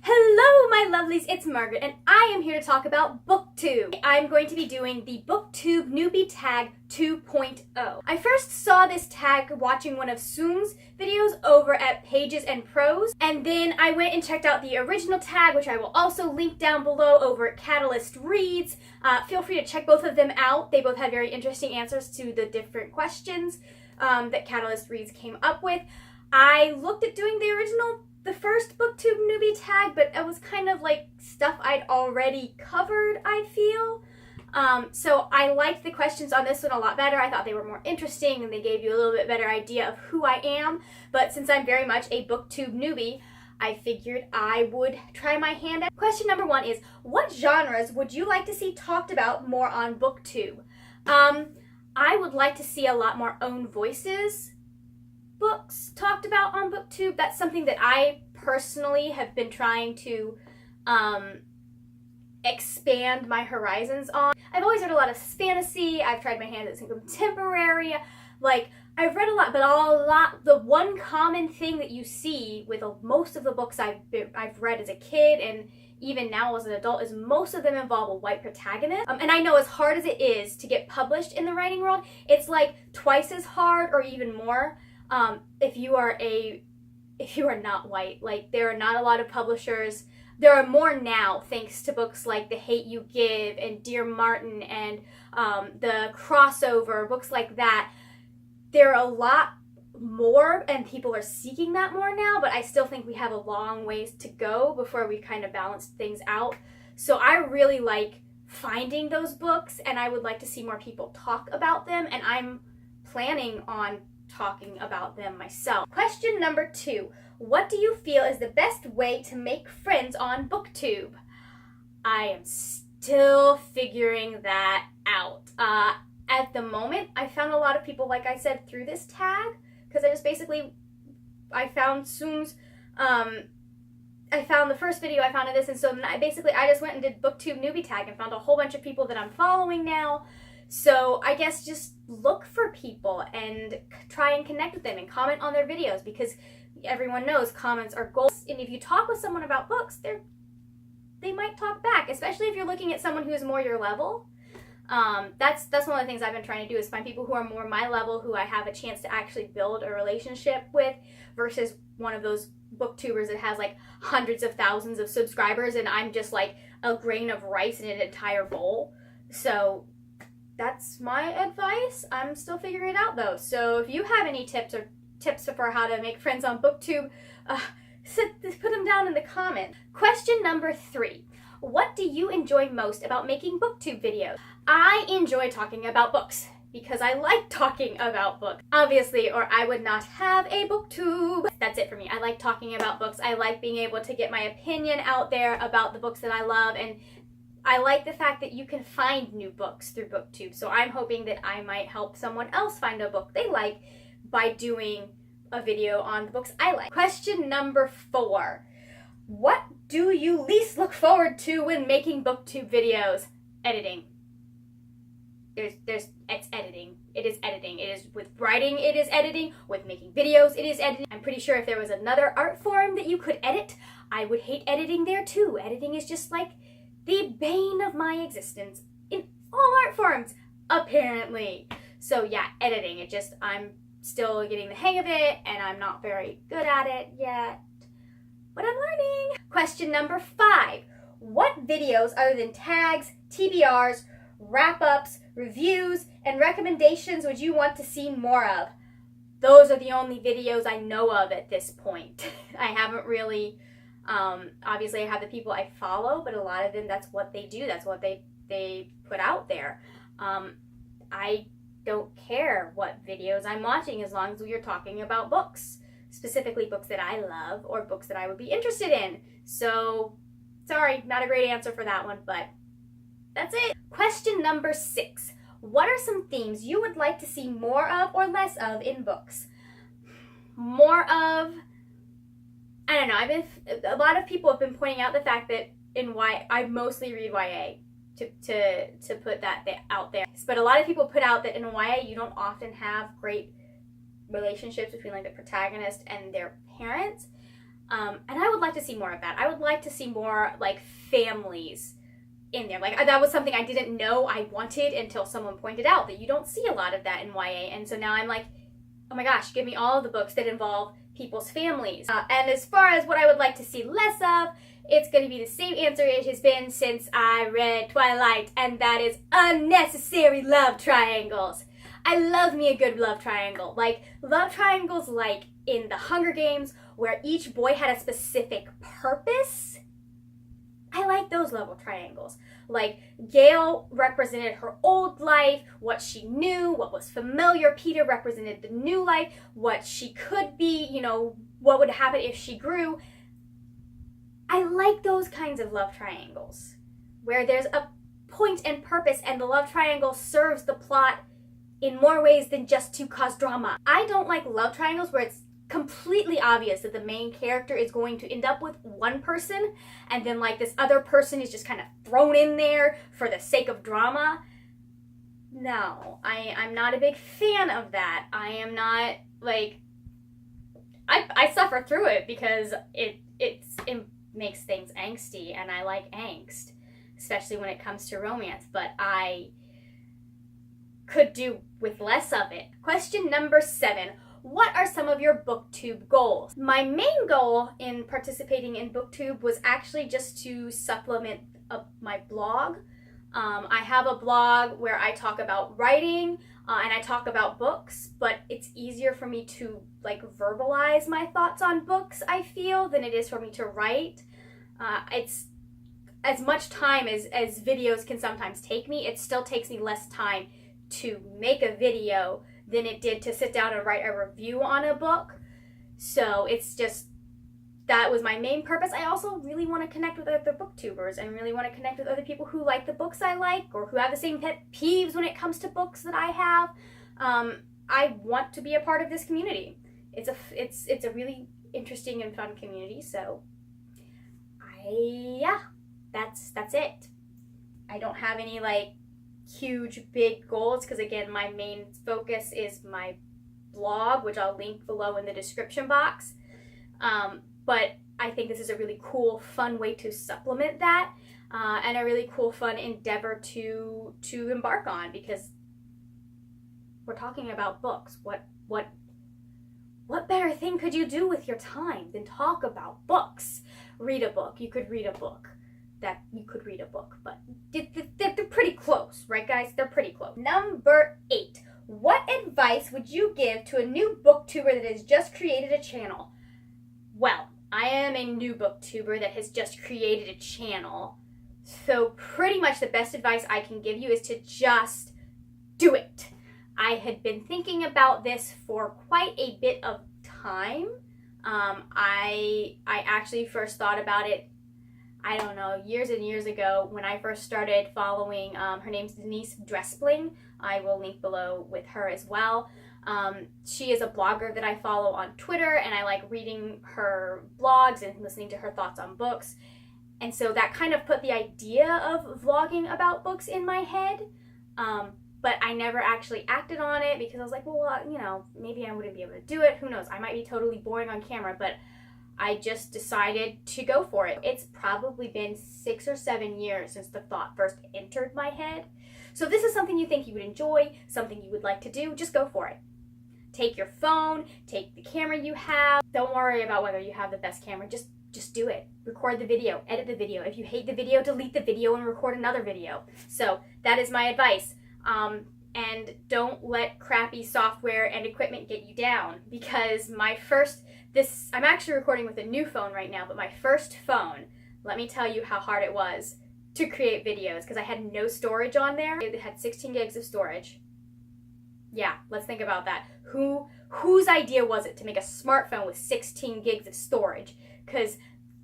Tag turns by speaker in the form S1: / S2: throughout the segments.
S1: Hello my lovelies, it's Margaret and I am here to talk about BookTube. I'm going to be doing the BookTube Newbie tag 2.0. I first saw this tag watching one of Xuan's videos over at Pages and Prose, and then I went and checked out the original tag, which I will also link down below over at Catalyst Reads. Feel free to check both of them out. They both have very interesting answers to the different questions that Catalyst Reads came up with. I looked at doing the first BookTube Newbie tag, but it was kind of like stuff I'd already covered, I feel. So I liked the questions on this one a lot better. I thought they were more interesting and they gave you a little bit better idea of who I am. But since I'm very much a BookTube newbie, I figured I would try my hand at. Question number 1 is, what genres would you like to see talked about more on BookTube? I would like to see a lot more own voices books talked about on BookTube. That's something that I personally have been trying to expand my horizons on. I've always read a lot of fantasy. I've tried my hand at some contemporary. Like, I've read a lot, but the one common thing that you see with most of the books I've read as a kid and even now as an adult is most of them involve a white protagonist. And I know as hard as it is to get published in the writing world, it's like twice as hard or even more if you are not white. Like, there are not a lot of publishers. There are more now, thanks to books like The Hate You Give and Dear Martin and the Crossover, books like that. There are a lot more and people are seeking that more now, but I still think we have a long ways to go before we kind of balance things out. So I really like finding those books and I would like to see more people talk about them, and I'm planning on talking about them myself. Question number 2. What do you feel is the best way to make friends on BookTube? I am still figuring that out. At the moment, I found a lot of people, like I said, through this tag, because I found Xuan's, I found the first video I found of this, and so I just went and did BookTube Newbie tag and found a whole bunch of people that I'm following now. So I guess just look for people and try and connect with them and comment on their videos, because everyone knows comments are gold. And if you talk with someone about books, they might talk back, especially if you're looking at someone who is more your level. That's one of the things I've been trying to do, is find people who are more my level, who I have a chance to actually build a relationship with, versus one of those booktubers that has like hundreds of thousands of subscribers and I'm just like a grain of rice in an entire bowl. So that's my advice. I'm still figuring it out though. So if you have any tips for how to make friends on BookTube, put them down in the comments. Question number 3. What do you enjoy most about making BookTube videos? I enjoy talking about books because I like talking about books, obviously, or I would not have a BookTube. That's it for me. I like talking about books. I like being able to get my opinion out there about the books that I love, and I like the fact that you can find new books through BookTube. So I'm hoping that I might help someone else find a book they like by doing a video on the books I like. Question number 4. What do you least look forward to when making BookTube videos? Editing. It's editing. It is editing. It is with writing, it is editing. With making videos, it is editing. I'm pretty sure if there was another art form that you could edit, I would hate editing there too. Editing is just like the bane of my existence in all art forms, apparently. So yeah, editing. I'm still getting the hang of it and I'm not very good at it yet, but I'm learning. Question number 5. What videos other than tags, TBRs, wrap-ups, reviews, and recommendations would you want to see more of? Those are the only videos I know of at this point. I haven't really, obviously I have the people I follow, but a lot of them, that's what they do. That's what they put out there. I don't care what videos I'm watching as long as we are talking about books, specifically books that I love or books that I would be interested in. So, sorry, not a great answer for that one, but that's it. Question number 6. What are some themes you would like to see more of or less of in books? More of, I don't know, a lot of people have been pointing out the fact that I mostly read YA. To put that out there. But a lot of people put out that in YA you don't often have great relationships between like the protagonist and their parents. And I would like to see more of that. I would like to see more like families in there. Like that was something I didn't know I wanted until someone pointed out that you don't see a lot of that in YA. And so now I'm like, oh my gosh, give me all of the books that involve people's families. And as far as what I would like to see less of, it's going to be the same answer it has been since I read Twilight, and that is unnecessary love triangles. I love me a good love triangle. Like love triangles like in the Hunger Games where each boy had a specific purpose. I like those love triangles. Like Gale represented her old life, what she knew, what was familiar. Peter represented the new life, what she could be, you know, what would happen if she grew. I like those kinds of love triangles where there's a point and purpose and the love triangle serves the plot in more ways than just to cause drama. I don't like love triangles where it's completely obvious that the main character is going to end up with one person and then like this other person is just kind of thrown in there for the sake of drama. No, I'm not a big fan of that. I am not like, I suffer through it because it makes things angsty and I like angst, especially when it comes to romance, but I could do with less of it. Question number 7. What are some of your BookTube goals? My main goal in participating in BookTube was actually just to supplement my blog. I have a blog where I talk about writing and I talk about books, but it's easier for me to like verbalize my thoughts on books, I feel, than it is for me to write. It's as much time as videos can sometimes take me, it still takes me less time to make a video than it did to sit down and write a review on a book. So it's just, that was my main purpose. I also really want to connect with other booktubers and really want to connect with other people who like the books I like or who have the same pet peeves when it comes to books that I have. I want to be a part of this community. It's a really interesting and fun community. So that's it. I don't have any like huge big goals because again my main focus is my blog, which I'll link below in the description box, but I think this is a really cool fun way to supplement that and a really cool fun endeavor to embark on because we're talking about books. What better thing could you do with your time than talk about books? Read a book. You could read a book. But they're pretty close, right guys? They're pretty close. Number 8. What advice would you give to a new booktuber that has just created a channel? Well, I am a new booktuber that has just created a channel, so pretty much the best advice I can give you is to just do it. I had been thinking about this for quite a bit of time. I actually first thought about it, I don't know, years and years ago when I first started following, her name's Denise Drespling. I will link below with her as well. She is a blogger that I follow on Twitter and I like reading her blogs and listening to her thoughts on books. And so that kind of put the idea of vlogging about books in my head. But I never actually acted on it because I was like, well, you know, maybe I wouldn't be able to do it. Who knows? I might be totally boring on camera, but I just decided to go for it. It's probably been 6 or 7 years since the thought first entered my head. So if this is something you think you would enjoy, something you would like to do, just go for it. Take your phone, take the camera you have. Don't worry about whether you have the best camera. Just do it. Record the video, edit the video. If you hate the video, delete the video and record another video. So that is my advice. And don't let crappy software and equipment get you down, because I'm actually recording with a new phone right now, but my first phone, let me tell you how hard it was to create videos because I had no storage on there. It had 16 gigs of storage. Yeah, let's think about that. Whose idea was it to make a smartphone with 16 gigs of storage? Because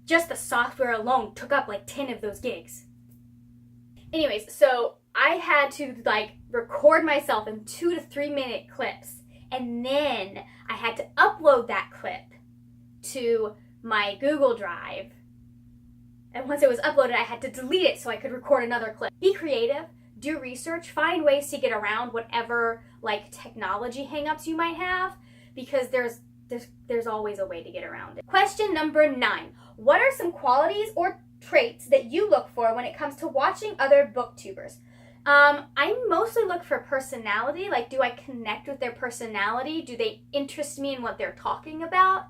S1: just the software alone took up like 10 of those gigs. Anyways, so I had to like record myself in 2 to 3 minute clips, and then I had to upload that clip to my Google Drive. And once it was uploaded, I had to delete it so I could record another clip. Be creative, do research, find ways to get around whatever like technology hangups you might have, because there's there's always a way to get around it. Question number 9. What are some qualities or traits that you look for when it comes to watching other booktubers? I mostly look for personality. Like, do I connect with their personality? Do they interest me in what they're talking about?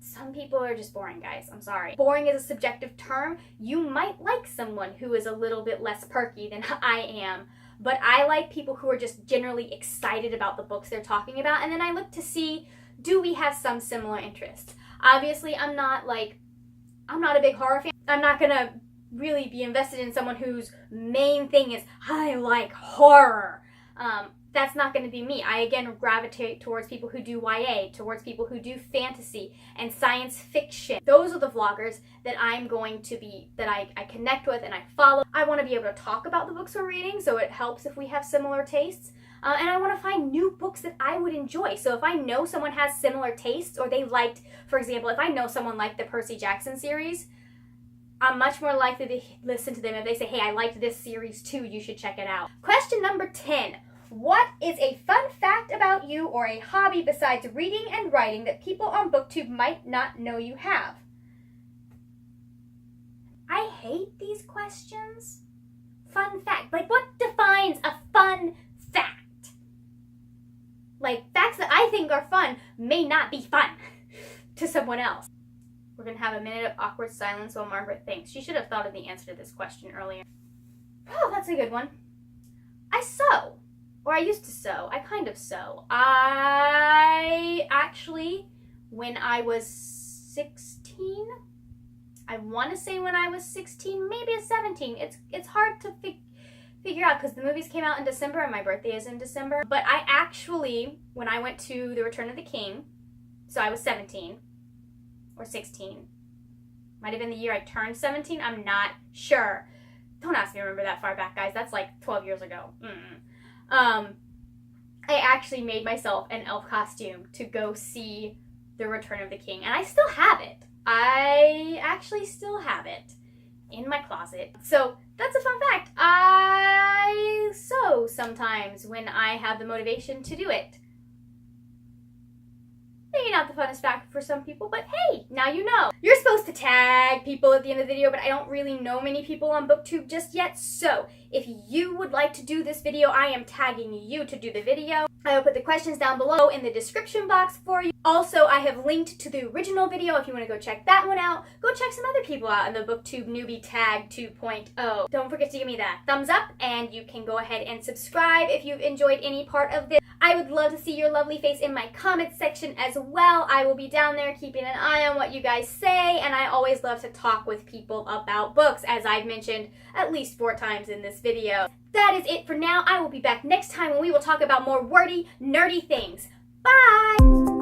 S1: Some people are just boring, guys. I'm sorry. Boring is a subjective term. You might like someone who is a little bit less perky than I am, but I like people who are just generally excited about the books they're talking about, and then I look to see, do we have some similar interests? Obviously, I'm not a big horror fan. I'm not gonna really be invested in someone whose main thing is, I like horror. That's not going to be me. I, again, gravitate towards people who do YA, towards people who do fantasy and science fiction. Those are the vloggers that I'm going to be, that I connect with and I follow. I want to be able to talk about the books we're reading, so it helps if we have similar tastes. And I want to find new books that I would enjoy. So if I know someone has similar tastes, or they liked, for example, if I know someone liked the Percy Jackson series, I'm much more likely to listen to them if they say, hey, I liked this series too, you should check it out. Question number 10. What is a fun fact about you or a hobby besides reading and writing that people on BookTube might not know you have? I hate these questions. Fun fact. Like, what defines a fun fact? Like, facts that I think are fun may not be fun to someone else. We're going to have a minute of awkward silence while Margaret thinks. She should have thought of the answer to this question earlier. Oh, that's a good one. I sew. Or I used to sew. I kind of sew. I actually, when I was 16, I want to say when I was 16, maybe it's 17. It's hard to figure out because the movies came out in December and my birthday is in December. But I actually, when I went to The Return of the King, so I was 17 or 16. Might have been the year I turned 17. I'm not sure. Don't ask me to remember that far back, guys. That's like 12 years ago. I actually made myself an elf costume to go see The Return of the King, and I still have it. I actually still have it in my closet. So that's a fun fact. I sew sometimes when I have the motivation to do it. Maybe not the funnest fact for some people, but hey, now you know. You're supposed to tag people at the end of the video, but I don't really know many people on BookTube just yet, so if you would like to do this video, I am tagging you to do the video. I will put the questions down below in the description box for you. Also, I have linked to the original video if you want to go check that one out. Go check some other people out in the BookTube Newbie Tag 2.0. Don't forget to give me that thumbs up, and you can go ahead and subscribe if you've enjoyed any part of this. I would love to see your lovely face in my comments section as well. I will be down there keeping an eye on what you guys say, and I always love to talk with people about books, as I've mentioned at least 4 times in this video. That is it for now. I will be back next time when we will talk about more wordy, nerdy things. Bye!